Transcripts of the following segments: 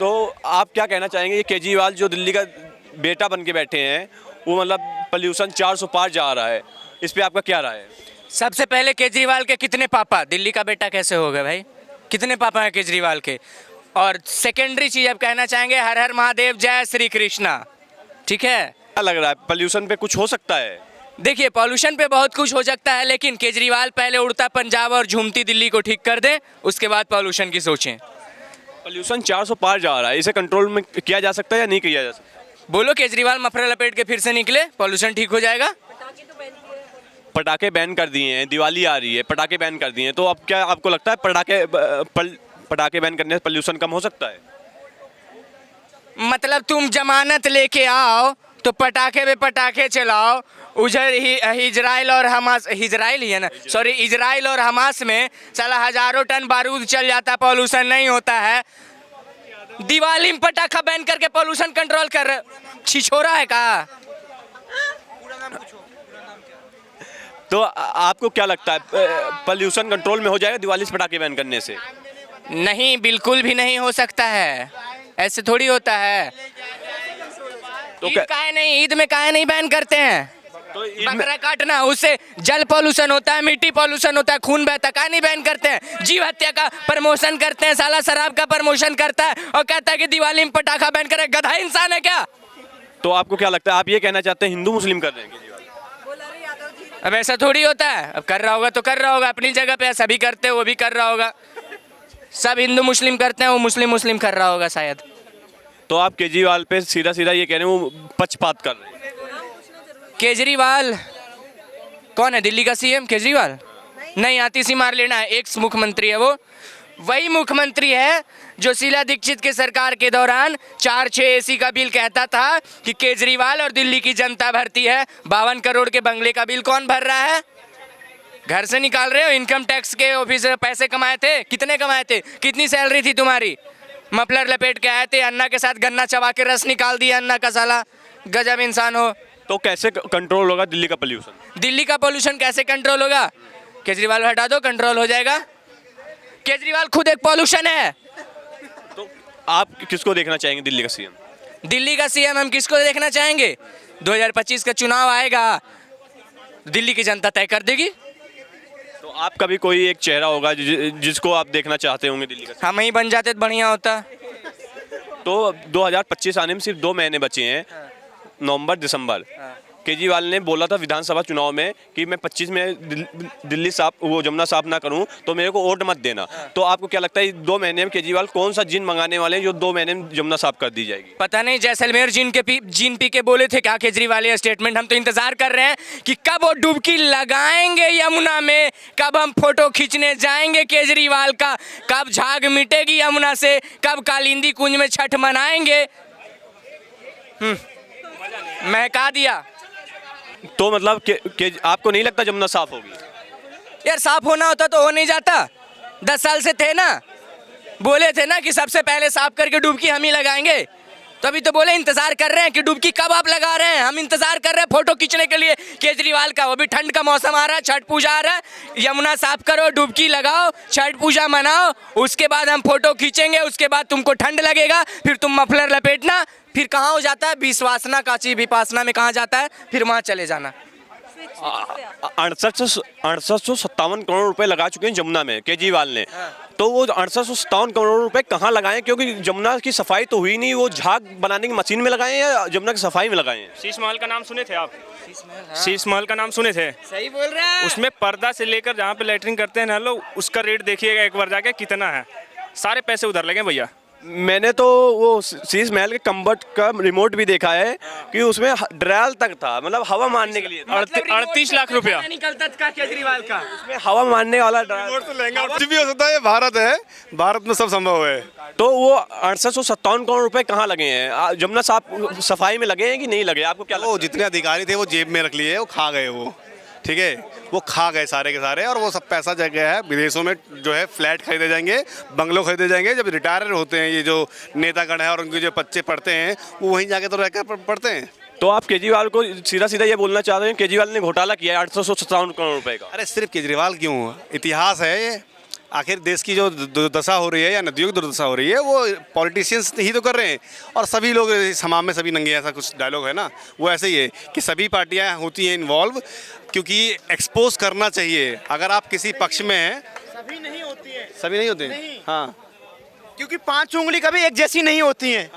तो आप क्या कहना चाहेंगे, ये केजरीवाल जो दिल्ली का बेटा बन के बैठे हैं, वो मतलब पोल्यूशन 400 पार जा रहा है, इस पे आपका क्या राय है? सबसे पहले केजरीवाल के कितने पापा, दिल्ली का बेटा कैसे हो गए भाई? कितने पापा हैं केजरीवाल के? और सेकेंडरी चीज अब कहना चाहेंगे, हर हर महादेव, जय श्री कृष्णा। ठीक है, क्या लग रहा है, पोल्यूशन पे कुछ हो सकता है? देखिए पॉल्यूशन पे बहुत कुछ हो सकता है, लेकिन केजरीवाल पहले उड़ता पंजाब और झूमती दिल्ली को ठीक कर दे, उसके बाद पॉल्यूशन की सोचें। पोल्यूशन 400 पार जा रहा है, इसे कंट्रोल में किया जा सकता है या नहीं किया जा सकता? बोलो केजरीवाल मफलर लपेट के फिर से निकले, पॉल्यूशन ठीक हो जाएगा। पटाखे बैन कर दिए हैं, दिवाली आ रही है, पटाखे बैन कर दिए हैं, तो अब क्या आपको लगता है पटाखे बैन करने से पोल्यूशन कम हो सकता है? मतलब तुम जमानत लेके आओ तो पटाखे पे पटाखे चलाओ, उधर ही इजराइल और हमास, इजराइल ही है ना, सॉरी, इजराइल और हमास में साला हजारों टन बारूद चल जाता, पॉल्यूशन नहीं होता है। दिवाली में पटाखा बैन करके पॉल्यूशन कंट्रोल कर, छिछोरा है का? तो आपको क्या लगता है, पोल्यूशन कंट्रोल में हो जाएगा दिवाली से पटाखे बैन करने से? नहीं, बिल्कुल भी नहीं हो सकता है, ऐसे थोड़ी होता है। तो ईद काहे नहीं, ईद में काहे नहीं बैन करते हैं? तो बकरा काटना, उससे जल पॉल्यूशन होता है, मिट्टी पॉल्यूशन होता है, खून बहता, काहे नहीं बैन करते हैं? जीव हत्या का प्रमोशन करते हैं, साला शराब का प्रमोशन करता है और कहता है कि दिवाली में पटाखा बैन करे। गधा इंसान है क्या? तो आपको क्या लगता है, आप ये कहना चाहते हैं हिंदू मुस्लिम कर रहे हैं केजरीवाल? अब ऐसा थोड़ी होता है, अब कर रहा होगा तो कर रहा होगा, अपनी जगह पे सभी करते हैं, वो भी कर रहा होगा। सब हिंदू मुस्लिम करते हैं, वो मुस्लिम मुस्लिम कर रहा होगा शायद। तो आप केजरीवाल पे सीधा सीधा ये कह रहे हैं वो पक्षपात कर रहे हैं? केजरीवाल कौन है, दिल्ली का सीएम केजरीवाल? नहीं, आतिशी मार लेना है, एक्स मुख्यमंत्री है वो। वही मुख्यमंत्री है जो शीला दीक्षित के सरकार के दौरान 4-6 एसी का बिल कहता था कि केजरीवाल और दिल्ली की जनता भरती है। 52 करोड़ के बंगले का बिल कौन भर रहा है? घर से निकाल रहे हो, इनकम टैक्स के ऑफिसर पैसे कमाए थे, कितने कमाए थे, कितनी सैलरी थी तुम्हारी? मफलर लपेट के आए थे, अन्ना के साथ गन्ना चबा के रस निकाल दिया, अन्ना का साला गजब इंसान हो। तो कैसे कंट्रोल होगा दिल्ली का पोल्यूशन? दिल्ली का पोल्यूशन कैसे कंट्रोल होगा? केजरीवाल हटा दो, कंट्रोल हो जाएगा। केजरीवाल खुद एक पोल्यूशन है। तो आप किसको देखना चाहेंगे दिल्ली का सीएम? दिल्ली का सीएम हम किसको देखना चाहेंगे? 2025 का चुनाव आएगा, दिल्ली की जनता तय कर देगी। तो आपका भी कोई एक चेहरा होगा जिसको आप देखना चाहते होंगे दिल्ली का? हम ही बन जाते तो बढ़िया होता। तो 2025 आने में सिर्फ 2 महीने बचे हैं, नवंबर दिसंबर। केजरीवाल ने बोला था विधानसभा चुनाव में कि मैं 25 में दिल्ली साफ, वो जमुना साफ ना करूं तो मेरे को वोट मत देना। तो आपको क्या लगता है 2 महीने में केजरीवाल कौन सा जिन मंगाने वाले हैं जो 2 महीने में जमुना साफ कर दी जाएगी? पता नहीं, जैसलमेर जिन पी के बोले थे क्या केजरीवाल ये स्टेटमेंट? हम तो इंतजार कर रहे हैं कि कब वो डुबकी लगाएंगे यमुना में, कब हम फोटो खींचने जाएंगे केजरीवाल का, कब झाग मिटेगी यमुना से, कब कालिंदी कुंज में छठ मनाएंगे। महका दिया। तो मतलब आपको नहीं लगता जमुना साफ होगी? यार साफ होना होता तो हो नहीं जाता? 10 साल से थे ना, बोले थे ना कि सबसे पहले साफ करके डुबकी हम ही लगाएंगे, तो अभी तो बोले इंतजार कर रहे हैं कि डुबकी कब आप लगा रहे हैं। हम इंतजार कर रहे हैं फोटो खींचने के लिए केजरीवाल का। वो भी ठंड का मौसम आ रहा है, छठ पूजा आ रहा है, यमुना साफ करो, डुबकी लगाओ, छठ पूजा मनाओ, उसके बाद हम फोटो खींचेंगे, उसके बाद तुमको ठंड लगेगा, फिर तुम मफलर लपेटना, फिर कहाँ हो जाता है, विश्वासना काची विपासना में कहाँ जाता है, फिर वहाँ चले जाना। 6857 करोड़ रुपए लगा चुके हैं जमुना में केजरीवाल ने। तो वो 6857 करोड़ रुपए कहाँ लगाए? क्योंकि जमुना की सफाई तो हुई नहीं, वो झाग बनाने की मशीन में लगाए हैं या जमुना की सफाई में लगाए हैं? शीश महल का नाम सुने थे आप? शीश महल का नाम सुने थे? सही बोल रहा है। उसमें पर्दा से लेकर जहाँ पे लैटरिन करते हैं ना लोग, उसका रेट देखिएगा एक बार जाके कितना है। सारे पैसे उधर लगे भैया। मैंने तो वो शीश महल के कम्बट का रिमोट भी देखा है कि उसमें ड्रायल तक था, मतलब हवा मारने के लिए। 38 लाख रुपया निकलता था केजरीवाल का, उसमें हवा मारने वाला ड्रायल। तो लहंगा कुछ भी हो सकता है, ये भारत है, भारत में सब संभव है। तो वो 6857 करोड़ रुपए कहाँ लगे हैं? जमुना साफ सफाई में लगे हैं कि नहीं लगे? आपको क्या वो जितने अधिकारी थे वो जेब में रख लिए, वो खा गए, वो ठीक है, वो खा गए सारे के सारे, और वो सब पैसा जग गया है विदेशों में। जो है फ्लैट खरीदे जाएंगे, बंगलो खरीदे जाएंगे। जब रिटायर होते हैं ये जो नेतागण है और उनके जो बच्चे पढ़ते हैं, वो वहीं जाके तो रहकर पढ़ते हैं। तो आप केजरीवाल को सीधा सीधा ये बोलना चाह रहे हैं केजरीवाल ने घोटाला किया है 857 करोड़ रुपए का? अरे सिर्फ केजरीवाल क्यों, इतिहास है ये। आखिर देश की जो दुर्दशा हो रही है या नदियों की दुर्दशा हो रही है वो पॉलिटिशियंस ही तो कर रहे हैं। और सभी लोग समाज में सभी नंगे, ऐसा कुछ डायलॉग है ना, वो ऐसे ही है कि सभी पार्टियां होती हैं इन्वॉल्व, क्योंकि एक्सपोज करना चाहिए। अगर आप किसी पक्ष में हैं, सभी नहीं होती है, सभी नहीं होते नहीं। हाँ, क्योंकि 5 उंगली कभी एक जैसी नहीं होती हैं।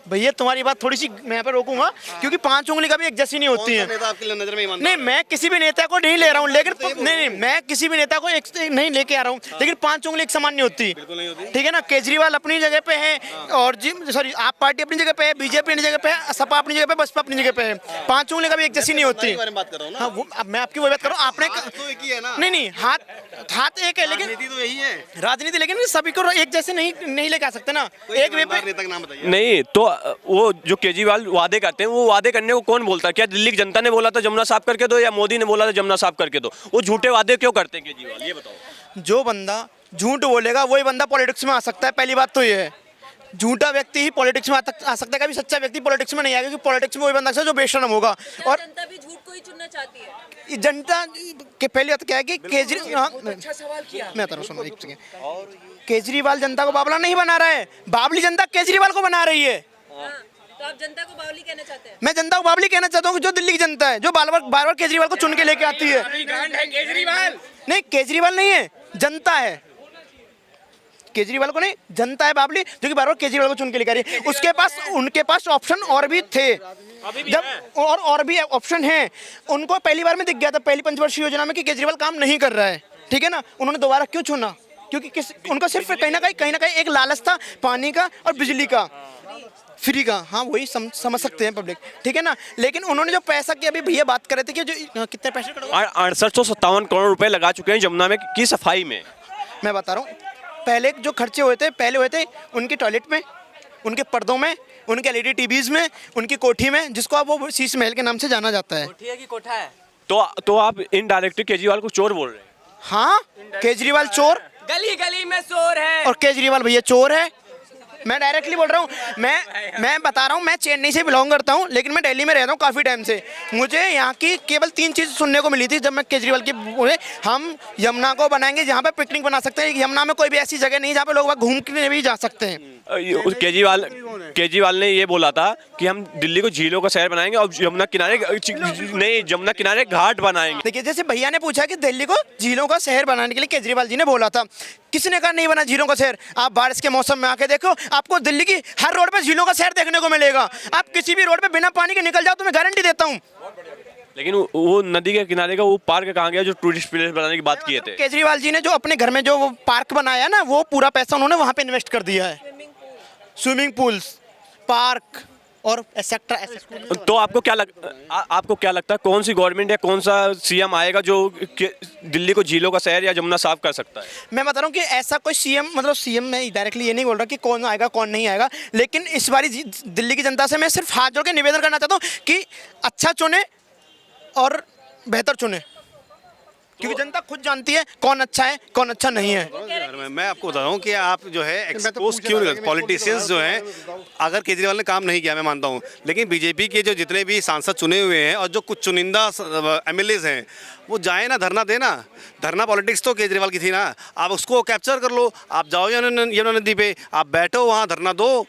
भैया तुम्हारी बात थोड़ी सी मैं यहाँ पे रोकूंगा, क्योंकि 5 उंगली कभी एक जैसी नहीं होती हैं। नेता आपकी नजर में ईमानदार नहीं, मैं किसी भी नेता को नहीं ले रहा हूँ, लेकिन तो ये बोल नहीं, मैं किसी भी नेता को एक नहीं लेके आ रहा हूँ, लेकिन 5 उंगली एक समान नहीं होती। बिल्कुल नहीं होती। ठीक है ना, केजरीवाल अपनी जगह पे है, और जी सॉरी आप पार्टी अपनी जगह पे है, बीजेपी अपनी जगह पे है, सपा अपनी जगह पे, बसपा अपनी जगह पे है। 5 उंगली कभी एक जैसी नहीं होती। बारे में बात कर रहा हूँ ना। हाँ, वो अब मैं आपकी वो बात कर रहा हूँ। आपने तो एक ही है ना। नहीं, हाथ एक है, लेकिन राजनीति तो यही है। राजनीति, लेकिन सभी को एक जैसे नहीं लेके आ सकते ना। एक वे पे नेता का नाम बताइए। नहीं तो वो जो केजरीवाल वादे करते हैं, वो वादे करने को कौन बोलता है? क्या दिल्ली की जनता ने बोला था जमुना साफ करके दो, या मोदी ने बोला था जमुना साफ करके दो? वो झूठे वादे क्यों करते हैं केजरीवाल, ये बताओ। जो बंदा झूठ बोलेगा वही बंदा पॉलिटिक्स में आ सकता है। पहली बात तो ये है, झूठा व्यक्ति ही पॉलिटिक्स में आ सकता है, कभी सच्चा व्यक्ति पॉलिटिक्स में नहीं आएगा, क्योंकि पॉलिटिक्स में वही बंदा जो बेशरम होगा। और जनता भी झूठ को ही चुनना चाहती है। जनता के पहली बात क्या है कि केजरीवाल, अच्छा सवाल किया। मैं बता रहा हूँ, सुनो एक सेकंड। केजरीवाल जनता को बावला नहीं बना रहा है, बावली जनता केजरीवाल को बना रही है। हाँ, तो आप जनता को बावली कहना चाहते हैं? मैं जनता को बावली कहना चाहता हूँ कि जो दिल्ली की जनता है, जो बार बार केजरीवाल को चुन के लेके आती है। केजरीवाल नहीं, केजरीवाल नहीं है, जनता है। केजरीवाल को नहीं, जनता है बावली, जो कि बार बार केजरीवाल को चुन के लेकर आ रही है। उसके पास, उनके पास ऑप्शन और भी थे, जब और भी ऑप्शन हैं। उनको पहली बार में दिख गया था, पहली पंचवर्षीय योजना में, कि केजरीवाल काम नहीं कर रहा है। ठीक है ना, उन्होंने दोबारा क्यों चुना? क्योंकि उनको सिर्फ कहीं ना कहीं एक लालच था, पानी का और बिजली का, फ्री का। हाँ, वही समझ सकते हैं पब्लिक। ठीक है ना, लेकिन उन्होंने जो पैसा की, अभी भैया बात कर रहे थे कि जो कितने पैसे 6857 करोड़ रुपए लगा चुके हैं जमुना में की सफाई में। मैं बता रहा हूँ, पहले जो खर्चे हुए थे उनके टॉयलेट में, उनके पर्दों में, उनके एलईडी टीवीज में, उनकी कोठी में, जिसको अब वो शीश महल के नाम से जाना जाता है। कोठी है कि कोठा है? तो आप इनडायरेक्टली केजरीवाल को चोर बोल रहे हैं। हाँ, केजरीवाल चोर, गली गली में शोर है। और केजरीवाल भैया चोर है। मैं डायरेक्टली बोल रहा हूँ, मैं बता रहा हूँ, मैं चेन्नई से बिलोंग करता हूँ, लेकिन मैं दिल्ली में रहता हूँ काफ़ी टाइम से। मुझे यहाँ की केवल 3 चीज़ सुनने को मिली थी जब मैं केजरीवाल की बोले, हम यमुना को बनाएंगे जहाँ पे पिकनिक बना सकते हैं। यमुना में कोई भी ऐसी जगह नहीं जहाँ पे लोग वहाँ घूम के भी जा सकते हैं। केजरीवाल ने ये बोला था कि हम दिल्ली को झीलों का शहर बनाएंगे और जमुना किनारे घाट बनाएंगे। देखिए, जैसे भैया ने पूछा कि दिल्ली को झीलों का शहर बनाने के लिए केजरीवाल जी ने बोला था, किसी ने कहा नहीं बना झीलों का शहर। आप बारिश के मौसम में आके देखो, आपको दिल्ली की हर रोड पे झीलों का शहर देखने को मिलेगा। आप किसी भी रोड पे बिना पानी के निकल जाओ तो मैं गारंटी देता हूँ। लेकिन वो नदी के किनारे का वो पार्क कहाँ गया जो टूरिस्ट प्लेस बनाने की बात किए थे? केजरीवाल जी ने जो अपने घर में जो वो पार्क बनाया ना, वो पूरा पैसा उन्होंने वहाँ पे इन्वेस्ट कर दिया है। स्विमिंग पूल्स, पार्क और एक्सेट्रा। तो आपको क्या लगता है कौन सी गवर्नमेंट या कौन सा सीएम आएगा जो दिल्ली को झीलों का शहर या जमुना साफ कर सकता है? मैं बता रहा हूँ कि ऐसा कोई सीएम, मतलब सीएम मैं डायरेक्टली ये नहीं बोल रहा कि कौन आएगा कौन नहीं आएगा, लेकिन इस बारी दिल्ली की जनता से मैं सिर्फ हाथ जोड़ के निवेदन करना चाहता हूँ कि अच्छा चुने और बेहतर चुने, क्योंकि जनता खुद जानती है कौन अच्छा है कौन अच्छा नहीं है। मैं आपको बता रहा हूँ कि आप जो है एक्सपोज क्यों नहीं करते? पॉलिटिशियंस जो हैं, अगर केजरीवाल ने काम नहीं किया मैं मानता हूँ, लेकिन बीजेपी के जो जितने भी सांसद चुने हुए हैं और जो कुछ चुनिंदा एमएलएज हैं, वो जाए ना, धरना देना। धरना पॉलिटिक्स तो केजरीवाल की थी ना, आप उसको कैप्चर कर लो। आप जाओ यमुना नदी पे, आप बैठो वहाँ, धरना दो।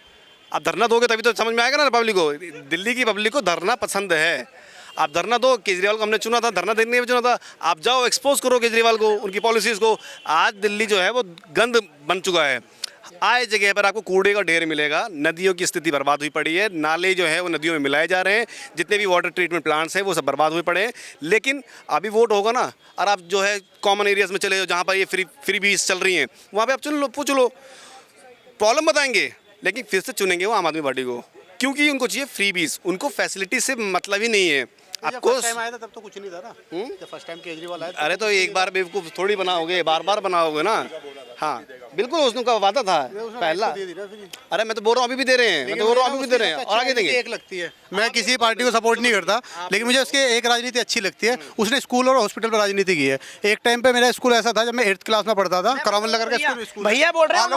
आप धरना दोगे तभी तो समझ में आएगा ना पब्लिक को। दिल्ली की पब्लिक को धरना पसंद है। आप धरना दो। केजरीवाल को हमने चुना था, धरना देने में चुना था। आप जाओ, एक्सपोज करो केजरीवाल को, उनकी पॉलिसीज़ को। आज दिल्ली जो है वो गंद बन चुका है। आए जगह पर आपको कूड़े का ढेर मिलेगा। नदियों की स्थिति बर्बाद हुई पड़ी है। नाले जो है वो नदियों में मिलाए जा रहे हैं। जितने भी वाटर ट्रीटमेंट प्लांट्स हैं वो सब बर्बाद हुए पड़े हैं। लेकिन अभी वोट होगा ना, और आप जो है कॉमन एरियाज़ में चले जाओ जहाँ पर ये फ्री बीस चल रही हैं, वहाँ पर आप चुन लो, पूछ लो, प्रॉब्लम बताएंगे, लेकिन फिर से चुनेंगे वो आम आदमी पार्टी को, क्योंकि उनको चाहिए फ्री बीस। उनको फैसिलिटी से मतलब ही नहीं है। आपको फर्स्ट टाइम आया था तब तो कुछ नहीं था ना। जब फर्स्ट टाइम केजरीवाल आया, अरे तो एक बार बेवकूफ़ थोड़ी बनाओगे, बार बार बनाओगे ना। हाँ बिल्कुल, उसका वादा था पहला। अरे मैं तो बोल रहा हूँ अभी भी दे रहे हैं, मैं तो बोल रहा हूँ अभी भी दे रहे हैं और आगे देंगे। एक लगती है, मैं किसी पार्टी को सपोर्ट नहीं करता, लेकिन मुझे उसकी एक राजनीति अच्छी लगती है। उसने स्कूल और हॉस्पिटल पर राजनीति की है। एक टाइम पे मेरा स्कूल ऐसा था, जब मैं 8th क्लास में पढ़ता था, करावल नगर का स्कूल। भैया बोल रहे हैं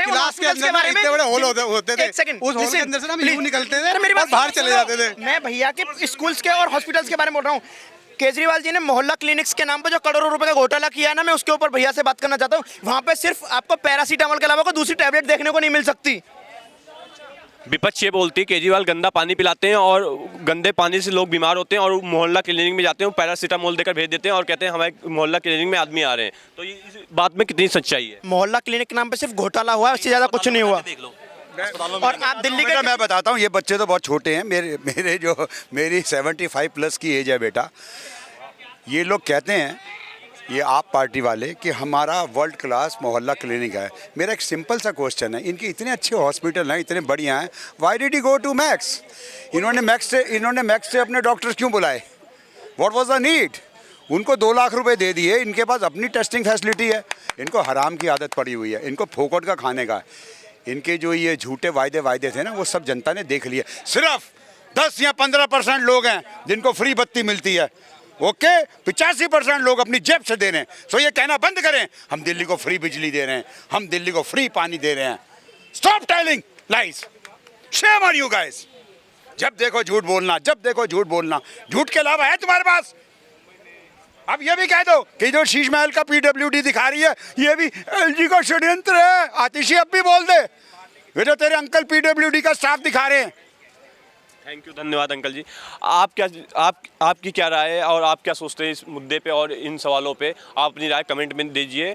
क्लास के अंदर इतने बड़े हॉल होते थे, उस हॉल के अंदर से हम यूं निकलते थे और बाहर चले जाते थे। मैं भैया के स्कूल्स के और हॉस्पिटल्स के बारे में बोल रहा हूँ। केजरीवाल जी ने मोहल्ला क्लिनिक्स के नाम पर जो करोड़ों रुपए का घोटाला किया है ना, मैं उसके ऊपर भैया से बात करना चाहता हूँ। वहां पे सिर्फ आपको पैरासीटामोल के अलावा कोई दूसरी टैबलेट देखने को नहीं मिल सकती। विपक्ष ये बोलती है केजरीवाल गंदा पानी पिलाते हैं और गंदे पानी से लोग बीमार होते हैं, और मोहल्ला क्लिनिक में जाते हैं, पैरासीटामोल देकर भेज देते हैं और कहते हैं हमारे मोहल्ला क्लिनिक में आदमी आ रहे हैं। तो ये इस बात में कितनी सच्चाई है? मोहल्ला क्लिनिक के नाम पे सिर्फ घोटाला हुआ, इससे ज्यादा कुछ नहीं हुआ। और आप दिल्ली के मैं बताता हूँ, ये बच्चे तो बहुत छोटे हैं, मेरी 75 प्लस की एज है बेटा। ये लोग कहते हैं, ये आप पार्टी वाले, कि हमारा वर्ल्ड क्लास मोहल्ला क्लिनिक है। मेरा एक सिंपल सा क्वेश्चन है, इनके इतने अच्छे हॉस्पिटल हैं, इतने बढ़िया हैं, why did he go to Max? इन्होंने मैक्स से अपने डॉक्टर्स क्यों बुलाए? What was the need? उनको 2 लाख रुपए दे दिए, इनके पास अपनी टेस्टिंग फैसिलिटी है। इनको हराम की आदत पड़ी हुई है, इनको फोकट का खाने का। इनके जो ये झूठे वायदे थे ना, वो सब जनता ने देख लिया। सिर्फ 10 या 15% लोग हैं जिनको फ्री बत्ती मिलती है। ओके, 85% लोग अपनी जेब से दे रहे हैं। सो ये कहना बंद करें हम दिल्ली को फ्री बिजली दे रहे हैं, हम दिल्ली को फ्री पानी दे रहे हैं। Stop telling lies, shame on you guys. जब देखो झूठ बोलना, जब देखो झूठ बोलना। झूठ के अलावा है तुम्हारे पास? अब ये भी कह दो कि जो शीश महल का PWD दिखा रही है, ये भी LG का षड्यंत्र है। आतिशी अब भी बोल दे, ये जो तेरे अंकल PWD का स्टाफ दिखा रहे हैं। थैंक यू, धन्यवाद अंकल जी। आपकी क्या राय है और आप क्या सोचते हैं इस मुद्दे पे और इन सवालों पे? आप अपनी राय कमेंट में दीजिए।